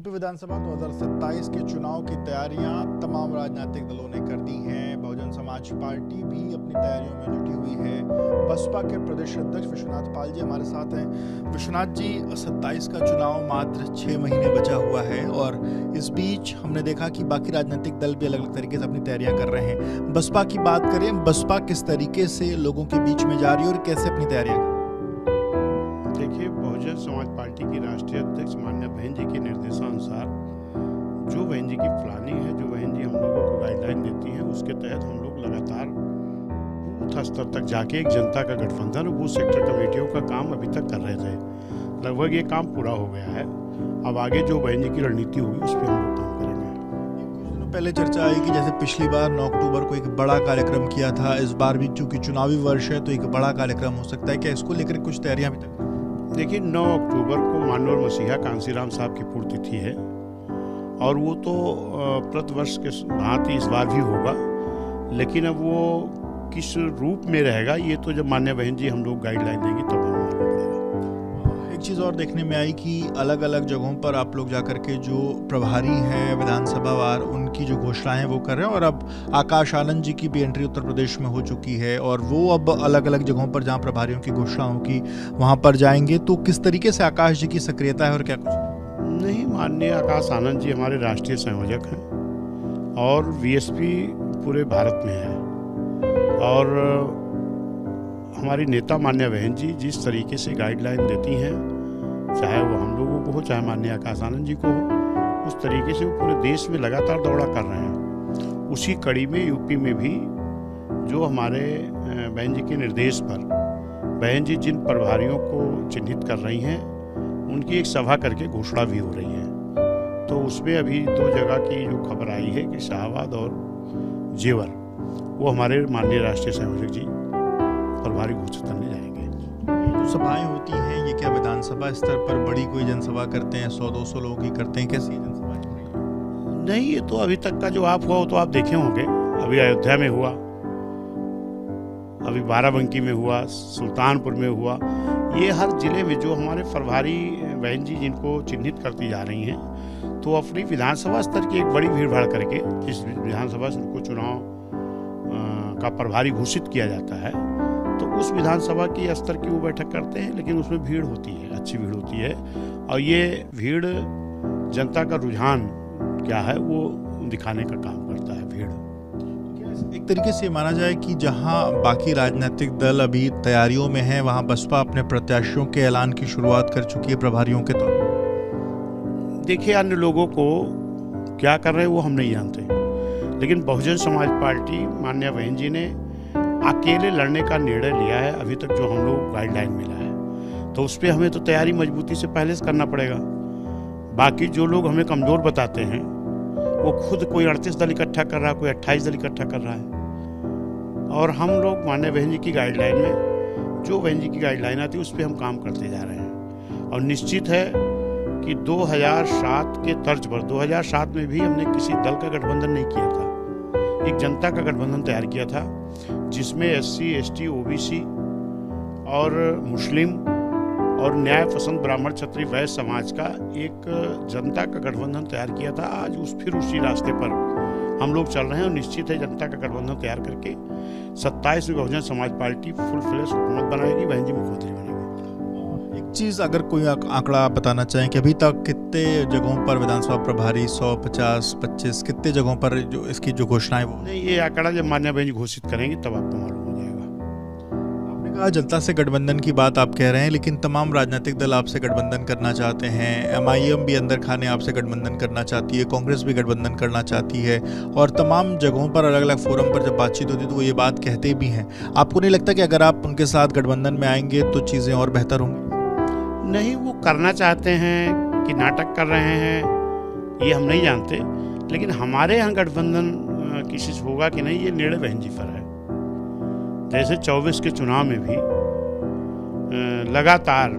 UP विधानसभा 2027 के चुनाव की तैयारियां तमाम राजनीतिक दलों ने कर दी हैं। बहुजन समाज पार्टी भी अपनी तैयारियों में जुटी हुई है। बसपा के प्रदेश अध्यक्ष विश्वनाथ पाल जी हमारे साथ हैं। विश्वनाथ जी, 27 का चुनाव मात्र 6 महीने बचा हुआ है और इस बीच हमने देखा कि बाकी राजनीतिक दल भी अलग अलग तरीके से अपनी तैयारियां कर रहे हैं। बसपा की बात करें, बसपा किस तरीके से लोगों के बीच में जा रही है और कैसे अपनी तैयारियां कर रही है? देखिए, बहुजन समाज पार्टी की राष्ट्रीय अध्यक्ष माननीय बहन जी के निर्देशानुसार जो बहन जी की प्लानिंग है, जो बहन जी हम लोगों को गाइडलाइन देती हैं, उसके तहत हम लोग लगातार बूथ स्तर तक जाके एक जनता का गठबंधन और बूथ सेक्टर कमेटियों का काम अभी तक कर रहे थे। लगभग ये काम पूरा हो गया है। अब आगे जो बहन जी की रणनीति होगी उस पर हम लोग काम करेंगे। कुछ दिनों पहले चर्चा आई कि जैसे पिछली बार 9 अक्टूबर को एक बड़ा कार्यक्रम किया था, इस बार भी चूंकि चुनावी वर्ष है तो एक बड़ा कार्यक्रम हो सकता है। क्या इसको लेकर कुछ तैयारियां अभी तक? देखिए, 9 अक्टूबर को माननीय मसीहा कांसीराम साहब की पुण्यतिथि है और वो तो प्रतिवर्ष के भांति इस बार भी होगा, लेकिन अब वो किस रूप में रहेगा ये तो जब माननीय बहन जी हम लोग गाइडलाइन देंगी तब हमें मालूम पड़ेगा। एक चीज़ और देखने में आई कि अलग अलग जगहों पर आप लोग जाकर के जो प्रभारी हैं विधानसभा वार, उनकी जो घोषणाएं वो कर रहे हैं और अब आकाश आनंद जी की भी एंट्री उत्तर प्रदेश में हो चुकी है और वो अब अलग अलग जगहों पर जहां प्रभारियों की घोषणा होगी वहां पर जाएंगे। तो किस तरीके से आकाश जी की सक्रियता है और क्या कुछ? नहीं, माननीय आकाश आनंद जी हमारे राष्ट्रीय संयोजक हैं और वीएसपी पूरे भारत में है और हमारी नेता माननीय बहन जी जिस तरीके से गाइडलाइन देती हैं, चाहे वो हम लोगों को हो चाहे माननीय आकाश आनंद जी को हो, उस तरीके से वो पूरे देश में लगातार दौड़ा कर रहे हैं। उसी कड़ी में यूपी में भी जो हमारे बहन जी के निर्देश पर बहन जी जिन प्रभारियों को चिन्हित कर रही हैं उनकी एक सभा करके घोषणा भी हो रही है। तो उसमें अभी 2 जगह की जो खबर आई है कि शाहबाद और जेवर, वो हमारे माननीय राष्ट्रीय संयोजक जी प्रभारी घोषित करने जाएंगे। जो सभाएं होती हैं ये क्या विधानसभा स्तर पर बड़ी कोई जनसभा करते हैं, 100-200 लोगों की करते हैं, कैसी जनसभा? नहीं, ये तो अभी तक का जो आप हुआ वो तो आप देखे होंगे। अभी अयोध्या में हुआ, अभी बाराबंकी में हुआ, सुल्तानपुर में हुआ। ये हर जिले में जो हमारे प्रभारी बहन जी जिनको चिन्हित करती जा रही हैं, तो अपनी विधानसभा स्तर की एक बड़ी भीड़ भाड़ करके जिस विधानसभा को चुनाव का प्रभारी घोषित किया जाता है तो उस विधानसभा की स्तर की वो बैठक करते हैं, लेकिन उसमें भीड़ होती है, अच्छी भीड़ होती है और ये भीड़ जनता का रुझान क्या है वो दिखाने का काम करता है। भीड़ एक तरीके से माना जाए कि जहां बाकी राजनीतिक दल अभी तैयारियों में हैं, वहां बसपा अपने प्रत्याशियों के ऐलान की शुरुआत कर चुकी है प्रभारियों के तौर पर। देखिए, अन्य लोगों को क्या कर रहे हैं वो हम नहीं जानते, लेकिन बहुजन समाज पार्टी माननीय बहन जी ने अकेले लड़ने का निर्णय लिया है। अभी तक जो हम लोग गाइडलाइन मिला है तो उस पर हमें तो तैयारी मजबूती से पहले से करना पड़ेगा। बाकी जो लोग हमें कमज़ोर बताते हैं वो खुद कोई 38 दल इकट्ठा कर रहा है, कोई 28 दल इकट्ठा कर रहा है और हम लोग माननीय बहन जी की गाइडलाइन में जो बहन जी की गाइडलाइन आती है उस पर हम काम करते जा रहे हैं। और निश्चित है कि 2007 के तर्ज पर 2007 में भी हमने किसी दल का गठबंधन नहीं किया था, एक जनता का गठबंधन तैयार किया था जिसमें SC, ST, OBC और मुस्लिम और न्याय पसंद ब्राह्मण क्षत्रिय वैश्य समाज का एक जनता का गठबंधन तैयार किया था। आज फिर उसी रास्ते पर हम लोग चल रहे हैं और निश्चित है जनता का गठबंधन तैयार करके 27 में Bahujan Samaj party full flash हुकूमत बनाएगी, बहन जी मुख्यमंत्री बनेगी। एक चीज़ अगर कोई आंकड़ा आप बताना चाहें कि अभी तक कितने जगहों पर विधानसभा प्रभारी 100, 50, 25 कितने जगहों पर जो इसकी जो घोषणाएं वो? नहीं, ये आंकड़ा जब माननीय बहन जी घोषित करेंगी तब आपको मालूम हो जाएगा। आपने कहा जनता से गठबंधन की बात आप कह रहे हैं, लेकिन तमाम राजनीतिक दल आपसे गठबंधन करना चाहते हैं। MIM भी अंदर खाने आपसे गठबंधन करना चाहती है, कांग्रेस भी गठबंधन करना चाहती है और तमाम जगहों पर अलग अलग फोरम पर जब बातचीत होती है तो वो ये बात कहते भी हैं। आपको नहीं लगता कि अगर आप उनके साथ गठबंधन में आएंगे तो चीज़ें और बेहतर होंगी? नहीं, वो करना चाहते हैं कि नाटक कर रहे हैं ये हम नहीं जानते, लेकिन हमारे यहाँ गठबंधन किसी से होगा कि नहीं ये निर्णय बहन जी पर है। जैसे 24 के चुनाव में भी लगातार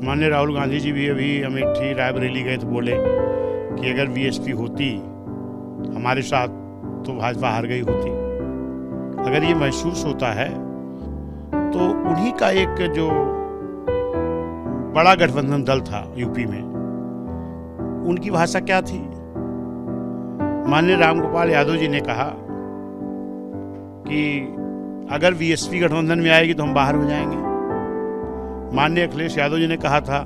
माननीय राहुल गांधी जी भी अभी अमेठी रायबरेली गए तो बोले कि अगर बीएसपी होती हमारे साथ तो भाजपा हार गई होती। अगर ये महसूस होता है तो उन्हीं का एक जो बड़ा गठबंधन दल था यूपी में उनकी भाषा क्या थी? माननीय रामगोपाल यादव जी ने कहा कि अगर बीएसपी गठबंधन में आएगी तो हम बाहर हो जाएंगे। माननीय अखिलेश यादव जी ने कहा था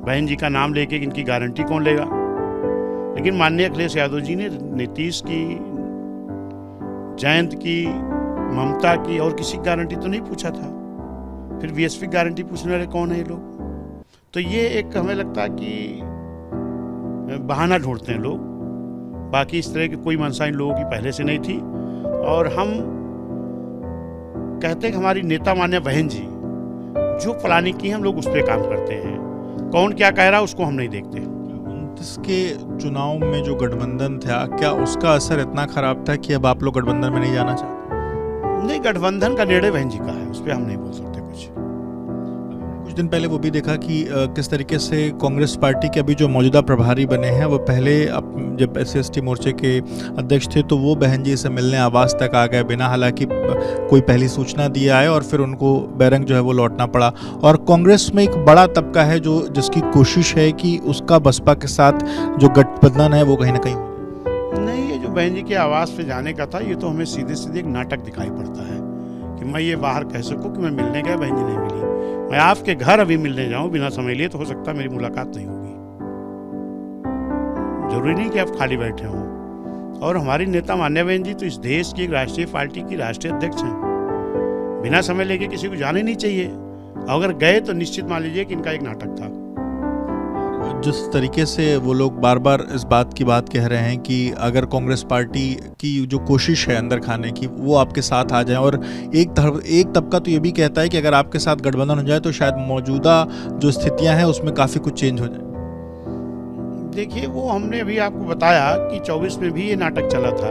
बहन जी का नाम लेके इनकी गारंटी कौन लेगा। लेकिन माननीय अखिलेश यादव जी ने नीतीश की, जयंत की, ममता की और किसी की गारंटी तो नहीं पूछा था। फिर बीएसपी गारंटी पूछने वाले कौन है ये लोग? तो ये एक हमें लगता है कि बहाना ढूंढते हैं लोग। बाकी इस तरह की कोई मंशा इन लोगों की पहले से नहीं थी। और हम कहते हैं कि हमारी नेता मान्य बहन जी जो प्लानिंग की हम लोग उस पर काम करते हैं। कौन क्या कह रहा है उसको हम नहीं देखते। 29 के चुनाव में जो गठबंधन था, क्या उसका असर इतना खराब था कि अब आप लोग गठबंधन में नहीं जाना चाहते? नहीं, गठबंधन का निर्णय बहन जी का है, उस पर हम नहीं बोल सकते कुछ दिन पहले वो भी देखा कि किस तरीके से कांग्रेस पार्टी के अभी जो मौजूदा प्रभारी बने हैं वो पहले जब SC/ST मोर्चे के अध्यक्ष थे तो वो बहन जी से मिलने आवास तक आ गए बिना हालांकि कोई पहली सूचना दिए आए, और फिर उनको बैरंग जो है वो लौटना पड़ा। और कांग्रेस में एक बड़ा तबका है जो जिसकी कोशिश है कि उसका बसपा के साथ जो गठबंधन है वो कहीं ना कहीं नहीं। ये जो बहन जी के आवास पे जाने का था, ये तो हमें सीधे सीधे एक नाटक दिखाई पड़ता है कि मैं ये बाहर कह सकूं कि मैं मिलने गया, बहन जी नहीं मिली। मैं आपके घर अभी मिलने जाऊं बिना समय लिए तो हो सकता है मेरी मुलाकात नहीं होगी। जरूरी नहीं कि आप खाली बैठे हों। और हमारी नेता मान्या बहन जी तो इस देश की एक राष्ट्रीय पार्टी की राष्ट्रीय अध्यक्ष हैं। बिना समय लेके किसी को जाने नहीं चाहिए। अगर गए तो निश्चित मान लीजिए कि इनका एक नाटक था। जिस तरीके से वो लोग बार बार इस बात की बात कह रहे हैं कि अगर कांग्रेस पार्टी की जो कोशिश है अंदर खाने की वो आपके साथ आ जाए, और एक तबका तो ये भी कहता है कि अगर आपके साथ गठबंधन हो जाए तो शायद मौजूदा जो स्थितियां हैं उसमें काफ़ी कुछ चेंज हो जाए। देखिए, वो हमने अभी आपको बताया कि 24 में भी ये नाटक चला था।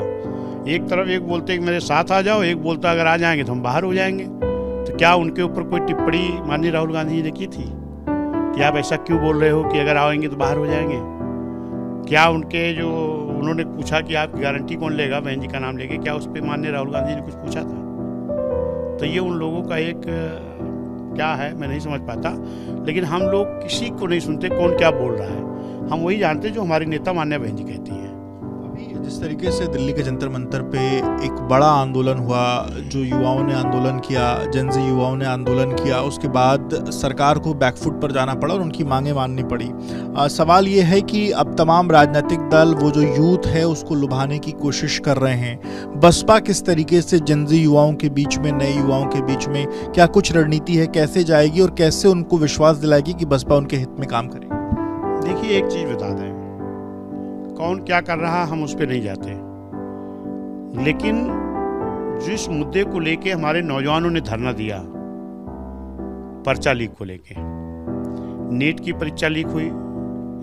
एक तरफ एक बोलते कि मेरे साथ आ जाओ, एक बोलता अगर आ जाएंगे तो हम बाहर हो जाएंगे। तो क्या उनके ऊपर कोई टिप्पणी माननीय राहुल गांधी जी ने की थी कि आप ऐसा क्यों बोल रहे हो कि अगर आएंगे तो बाहर हो जाएंगे? क्या उनके जो उन्होंने पूछा कि आपकी गारंटी कौन लेगा बहन जी का नाम लेके, क्या उस पर माननीय राहुल गांधी ने कुछ पूछा था? तो ये उन लोगों का एक क्या है मैं नहीं समझ पाता। लेकिन हम लोग किसी को नहीं सुनते कौन क्या बोल रहा है, हम वही जानते जो हमारी नेता मान्या बहन जी कहती हैं। अभी जिस तरीके से दिल्ली के जंतर मंतर पे एक बड़ा आंदोलन हुआ, जो युवाओं ने आंदोलन किया, जनजी युवाओं ने आंदोलन किया, उसके बाद सरकार को बैकफुट पर जाना पड़ा और उनकी मांगें माननी पड़ी। सवाल ये है कि अब तमाम राजनीतिक दल वो जो यूथ है उसको लुभाने की कोशिश कर रहे हैं। बसपा किस तरीके से जनजी युवाओं के बीच में, नए युवाओं के बीच में क्या कुछ रणनीति है, कैसे जाएगी और कैसे उनको विश्वास दिलाएगी कि बसपा उनके हित में काम करेगी? देखिए, एक चीज बता दें, कौन क्या कर रहा हम उस पर नहीं जाते, लेकिन जिस मुद्दे को लेके हमारे नौजवानों ने धरना दिया, पर्चा लीक को लेके, नीट की परीक्षा लीक हुई,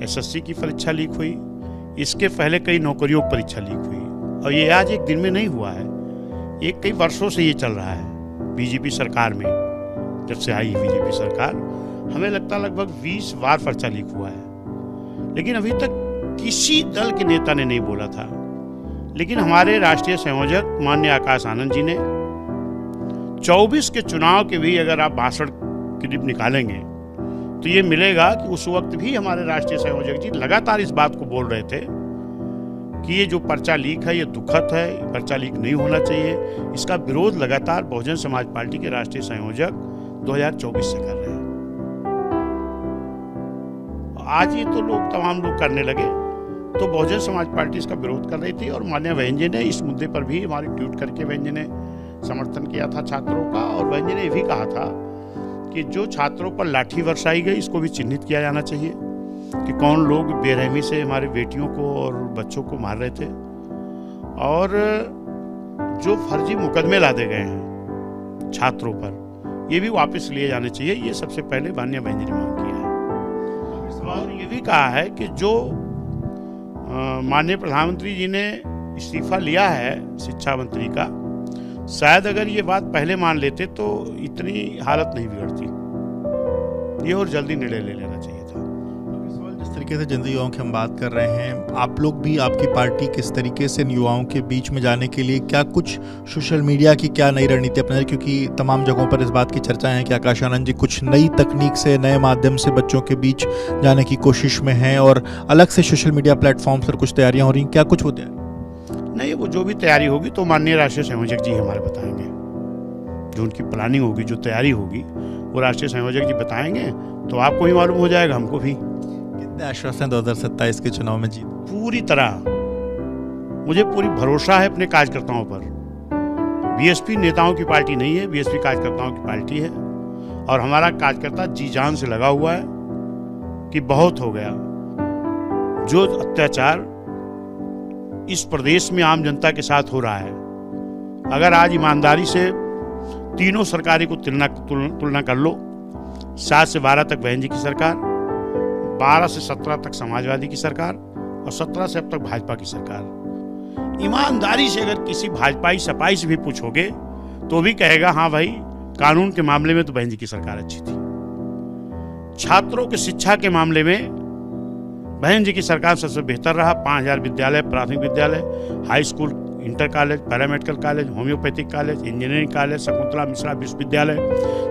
SSC की परीक्षा लीक हुई, इसके पहले कई नौकरियों की परीक्षा लीक हुई, और ये आज एक दिन में नहीं हुआ है, ये कई वर्षों से ये चल रहा है। बीजेपी सरकार में जब से आई बीजेपी सरकार, हमें लगता लगभग 20 बार पर्चा लीक हुआ है, लेकिन अभी तक किसी दल के नेता ने नहीं बोला था। लेकिन हमारे राष्ट्रीय संयोजक माननीय आकाश आनंद जी ने 24 के चुनाव के भी अगर आप भाषण क्लिप निकालेंगे तो ये मिलेगा कि उस वक्त भी हमारे राष्ट्रीय संयोजक जी लगातार इस बात को बोल रहे थे कि ये जो पर्चा लीक है ये दुखद है, पर्चा लीक नहीं होना चाहिए। इसका विरोध लगातार बहुजन समाज पार्टी के राष्ट्रीय संयोजक 2024 से कर रहे हैं। आज ये तो लोग तमाम लोग करने लगे, तो बहुजन समाज पार्टी इसका विरोध कर रही थी, और माननीय बहन जी ने इस मुद्दे पर भी हमारी ट्वीट करके बहन जी ने समर्थन किया था छात्रों का। और बहन जी ने ये भी कहा था कि जो छात्रों पर लाठी बरसाई गई इसको भी चिन्हित किया जाना चाहिए कि कौन लोग बेरहमी से हमारी बेटियों को और बच्चों को मार रहे थे, और जो फर्जी मुकदमे लादे गए हैं छात्रों पर ये भी वापस लिए जाने चाहिए। ये सबसे पहले माननीय बहन जी ने मांग किया है। और ये भी कहा है कि जो माननीय प्रधानमंत्री जी ने इस्तीफा लिया है शिक्षा मंत्री का, शायद अगर ये बात पहले मान लेते तो इतनी हालत नहीं बिगड़ती, ये और जल्दी निर्णय ले लेना चाहिए था। तरीके से जिन युवाओं की हम बात कर रहे हैं, आप लोग भी, आपकी पार्टी किस तरीके से इन युवाओं के बीच में जाने के लिए क्या कुछ सोशल मीडिया की क्या नई रणनीति अपना, क्योंकि तमाम जगहों पर इस बात की चर्चा है कि आकाश आनंद जी कुछ नई तकनीक से, नए माध्यम से बच्चों के बीच जाने की कोशिश में हैं और अलग से सोशल मीडिया प्लेटफॉर्म्स पर कुछ तैयारियां हो रही हैं, क्या कुछ वो तैयारी? नहीं, वो जो भी तैयारी होगी तो माननीय राष्ट्रीय संयोजक जी हमारे बताएंगे। जो उनकी प्लानिंग होगी, जो तैयारी होगी, वो राष्ट्रीय संयोजक जी बताएंगे, तो आपको भी मालूम हो जाएगा, हमको भी। कितने आश्वासन 2027 के चुनाव में जीत? पूरी तरह मुझे पूरी भरोसा है अपने कार्यकर्ताओं पर। बीएसपी नेताओं की पार्टी नहीं है, बीएसपी कार्यकर्ताओं की पार्टी है और हमारा कार्यकर्ता जी जान से लगा हुआ है कि बहुत हो गया। जो अत्याचार इस प्रदेश में आम जनता के साथ हो रहा है, अगर आज ईमानदारी से तीनों सरकारों को तुलना कर लो, 7 से 12 तक बहन जी की सरकार, 12 से 17 तक समाजवादी की सरकार और 17 से अब तक भाजपा की सरकार। ईमानदारी से अगर किसी भाजपाई सपाई से भी पूछोगे तो भी कहेगा हाँ भाई, कानून के मामले में तो बहन जी की सरकार अच्छी थी। छात्रों की शिक्षा के मामले में बहन जी की सरकार सबसे बेहतर रहा। 5000 विद्यालय, प्राथमिक विद्यालय, high school, inter college, paramedical college, homeopathic college, engineering college, Shakuntala Mishra विश्वविद्यालय,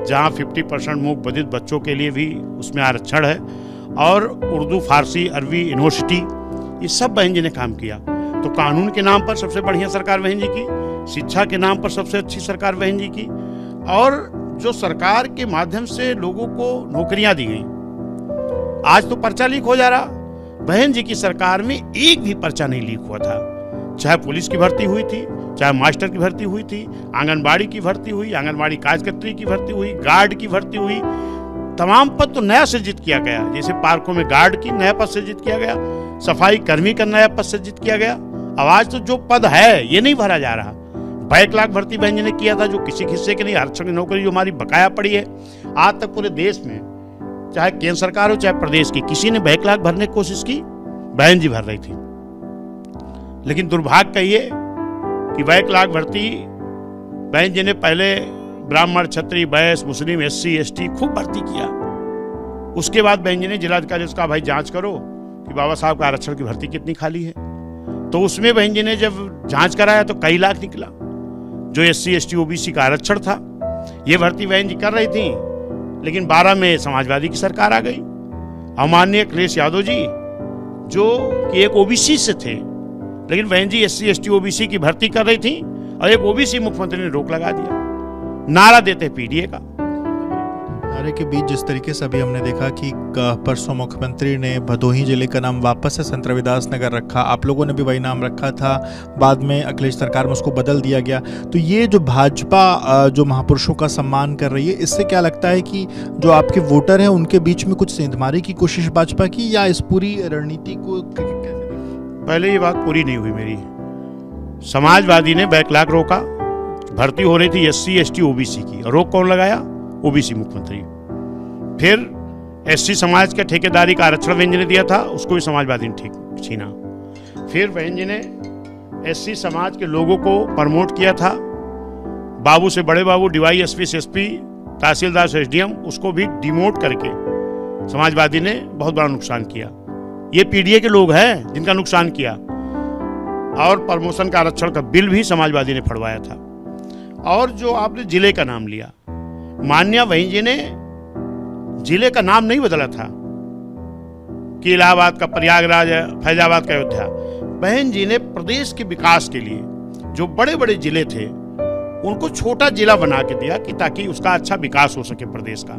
जहाँ 50% मूक बधिर बच्चों के लिए भी उसमें आरक्षण है, और उर्दू, फारसी, अरबी यूनिवर्सिटी, ये सब बहन जी ने काम किया। तो कानून के नाम पर सबसे बढ़िया सरकार बहन जी की, शिक्षा के नाम पर सबसे अच्छी सरकार बहन जी की, और जो सरकार के माध्यम से लोगों को नौकरियां दी गई। आज तो पर्चा लीक हो जा रहा, बहन जी की सरकार में एक भी पर्चा नहीं लीक हुआ था। चाहे पुलिस की भर्ती हुई थी, चाहे मास्टर की भर्ती हुई थी, आंगनबाड़ी की भर्ती हुई, आंगनबाड़ी कार्यकर्त्री की भर्ती हुई, गार्ड की भर्ती हुई, तमाम पद तो नया सृजित किया गया। जैसे पार्कों में गार्ड की नया पद सृजित किया गया, सफाई कर्मी का नया पद सृजित किया गया। अब आज तो जो पद है ये नहीं भरा जा रहा। बैकलॉग भर्ती बहन जी ने किया था, जो किसी हिस्से के नहीं, आरक्षण की नौकरी जो हमारी बकाया पड़ी है। आज तक पूरे देश में, चाहे केंद्र सरकार हो चाहे प्रदेश की, किसी ने बैकलॉग भरने की कोशिश की, बहन जी भर रही थी। लेकिन दुर्भाग्य ये कि बैकलॉग भर्ती बहन जी ने पहले ब्राह्मण, क्षत्रिय, वैश्य, मुस्लिम, SC, ST खूब भर्ती किया। उसके बाद बहन जी ने जिलाधिकारी उसका भाई जांच करो कि बाबा साहब का आरक्षण की भर्ती कितनी खाली है। तो उसमें बहन जी ने जब जांच कराया तो कई लाख निकला, जो SC, ST, OBC का आरक्षण था। ये भर्ती बहन जी कर रही थी, लेकिन 12 में समाजवादी की सरकार आ गई। माननीय अखिलेश यादव जी, जो कि एक OBC से थे, लेकिन बहन जी SC, ST, OBC की भर्ती कर रही थी और एक OBC मुख्यमंत्री ने रोक लगा दिया, नारा देते PDA का। नारे के बीच जिस तरीके से अभी हमने देखा कि परसों मुख्यमंत्री ने भदोही जिले का नाम वापस से संत रविदास नगर रखा, आप लोगों ने भी वही नाम रखा था, बाद में अखिलेश सरकार में उसको बदल दिया गया। तो ये जो भाजपा जो महापुरुषों का सम्मान कर रही है, इससे क्या लगता है कि जो आपके वोटर हैं उनके बीच में कुछ सेंधमारी की कोशिश भाजपा की, या इस पूरी रणनीति को कैसे? पहले ये बात पूरी नहीं हुई मेरी। समाजवादी ने बैकलॉग रोका, भर्ती हो रही थी SC, ST, OBC की, और रोक कौन लगाया? OBC मुख्यमंत्री। फिर SC समाज के ठेकेदारी का आरक्षण बहन जी ने दिया था, उसको भी समाजवादी ने ठीक छीना। फिर बहन जी ने SC समाज के लोगों को प्रमोट किया था, बाबू से बड़े बाबू, DYSP से SP, तहसीलदार से SDM, उसको भी डिमोट करके समाजवादी ने बहुत बड़ा नुकसान किया। ये PDA के लोग हैं जिनका नुकसान किया। और प्रमोशन का आरक्षण का बिल भी समाजवादी ने फड़वाया था। और जो आपने जिले का नाम लिया, मान्या बहन जी ने जिले का नाम नहीं बदला था कि इलाहाबाद का प्रयागराज है, फैजाबाद का अयोध्या। बहन जी ने प्रदेश के विकास के लिए जो बड़े बड़े जिले थे उनको छोटा जिला बना के दिया कि ताकि उसका अच्छा विकास हो सके प्रदेश का।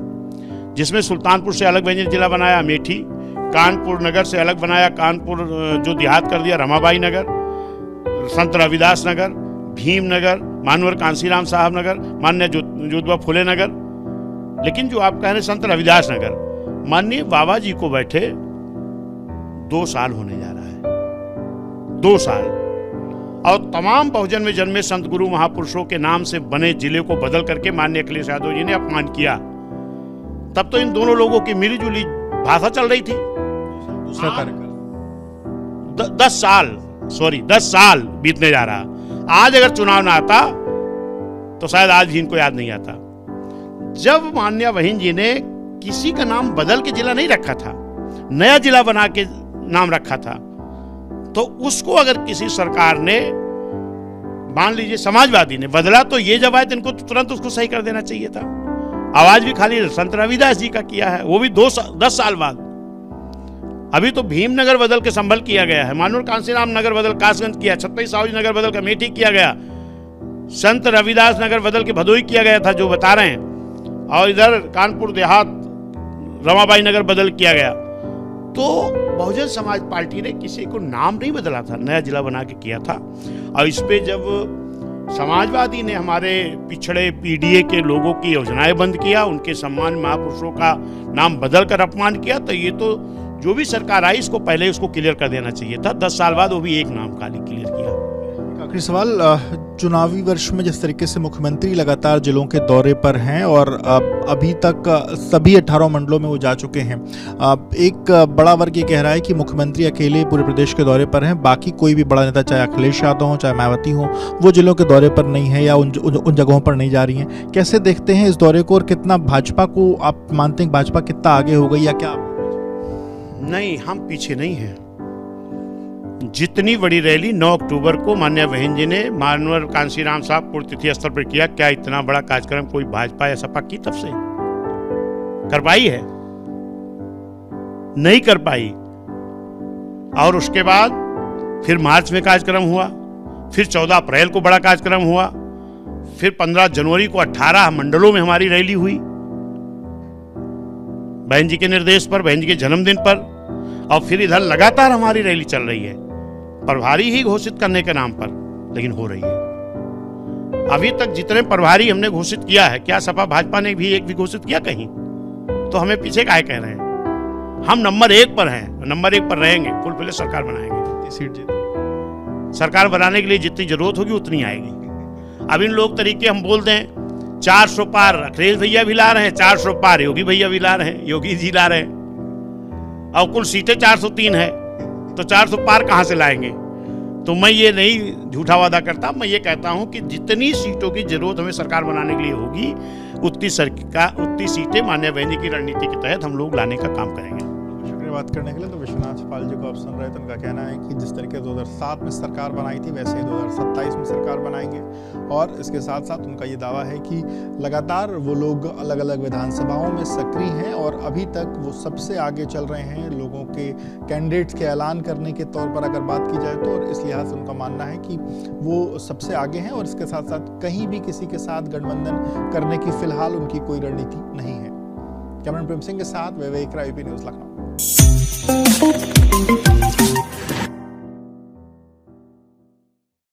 जिसमें सुल्तानपुर से अलग बहन जी ने जिला बनाया अमेठी, कानपुर नगर से अलग बनाया कानपुर, जो देहात कर दिया रमाबाई नगर, संत रविदास नगर, भीम नगर, मानवर कांसीराम साहब नगर, मान्य ज्योतिबा फुले नगर। लेकिन जो आप कह रहे संत रविदास नगर, माननीय बाबा जी को बैठे 2 साल होने जा रहा है, 2 साल, और तमाम बहुजन में जन्मे संत गुरु महापुरुषों के नाम से बने जिले को बदल करके माननीय अखिलेश यादव जी ने अपमान किया। तब तो इन दोनों लोगों की मिलीजुली भाषा चल रही थी। दूसरा कार्यकाल 10 साल बीतने जा रहा। आज अगर चुनाव ना आता तो शायद आज भी इनको याद नहीं आता। जब मान्या बहन जी ने किसी का नाम बदल के जिला नहीं रखा था, नया जिला बना के नाम रखा था, तो उसको अगर किसी सरकार ने, मान लीजिए समाजवादी ने बदला, तो ये जब आए तो इनको तुरंत उसको सही कर देना चाहिए था। आवाज भी खाली संत रविदास जी का किया है, वो भी 10 साल बाद। अभी तो भीमनगर बदल के संभल किया गया है, मानूर कांसीराम नगर बदल कासगंज किया, छत्रपति साहू नगर बदल कमेटी किया गया, संत रविदास नगर बदल के भदोई किया गया था जो बता रहे हैं, और इधर कानपुर देहात रमाबाई नगर बदल किया गया। तो बहुजन समाज पार्टी ने किसी को नाम नहीं बदला था, नया जिला बना के किया था। और इस पे जब समाजवादी ने हमारे पिछड़े पीडीए के लोगों की योजनाएं बंद किया, उनके सम्मान महापुरुषों का नाम बदल कर अपमान किया, तो ये तो जो भी सरकार आई इसको पहले उसको क्लियर कर देना चाहिए था। 10 साल बाद वो भी एक नाम खाली क्लियर किया। आखिरी सवाल, चुनावी वर्ष में जिस तरीके से मुख्यमंत्री लगातार जिलों के दौरे पर हैं और अभी तक सभी 18 मंडलों में वो जा चुके हैं, एक बड़ा वर्ग ये कह रहा है कि मुख्यमंत्री अकेले पूरे प्रदेश के दौरे पर हैं, बाकी कोई भी बड़ा नेता, चाहे अखिलेश यादव हो चाहे मायावती हो, वो जिलों के दौरे पर नहीं है या उन जगहों पर नहीं जा रही हैं। कैसे देखते हैं इस दौरे को, और कितना भाजपा को आप मानते हैं भाजपा कितना आगे हो गई या क्या? नहीं, हम पीछे नहीं हैं। जितनी बड़ी रैली 9 अक्टूबर को माननीय बहन जी ने मानवर कांसीराम साहब पुण्यतिथि स्थल पर किया, क्या इतना बड़ा कार्यक्रम कोई भाजपा या सपा की तरफ से कर पाई है? नहीं कर पाई। और उसके बाद फिर मार्च में कार्यक्रम हुआ, फिर 14 अप्रैल को बड़ा कार्यक्रम हुआ, फिर 15 जनवरी को 18 मंडलों में हमारी रैली हुई बहन जी के निर्देश पर, बहन जी के जन्मदिन पर। और फिर इधर लगातार हमारी रैली चल रही है, प्रभारी ही घोषित करने के नाम पर, लेकिन हो रही है। अभी तक जितने प्रभारी हमने घोषित किया है, क्या सपा भाजपा ने भी एक भी घोषित किया कहीं? तो हमें पीछे काहे कह रहे हैं? हम नंबर 1 पर हैं, नंबर 1 पर रहेंगे, फुल फ्लेज सरकार बनाएंगे। सीट जीत सरकार बनाने के लिए जितनी जरूरत होगी उतनी आएगी। अब इन लोग तरीके हम बोल दें 400 पार अखिलेश भैया भी ला रहे हैं, 400 पार योगी भैया भी ला रहे हैं, योगी जी ला रहे हैं, और कुल सीटें 403 है, तो 400 पार कहां से लाएंगे? तो मैं ये नहीं झूठा वादा करता, मैं ये कहता हूं कि जितनी सीटों की जरूरत हमें सरकार बनाने के लिए होगी, उतनी सीटें माननीय बहन जी की रणनीति के तहत हम लोग लाने का काम करेंगे। बात करने के लिए तो विश्वनाथ पाल जी को आप सुन रहे थे, उनका कहना है कि जिस तरीके 2007 में सरकार बनाई थी वैसे ही 2027 में सरकार बनाएंगे। और इसके साथ साथ उनका ये दावा है कि लगातार वो लोग अलग अलग विधानसभाओं में सक्रिय हैं और अभी तक वो सबसे आगे चल रहे हैं लोगों के कैंडिडेट्स के ऐलान करने के तौर पर अगर बात की जाए तो। और इस लिहाज से उनका मानना है कि वो सबसे आगे हैं, और इसके साथ साथ कहीं भी किसी के साथ गठबंधन करने की फिलहाल उनकी कोई रणनीति नहीं है। कैमरामैन प्रेम सिंह के साथ वैवेक राय, यूपी न्यूज़ लखनऊ।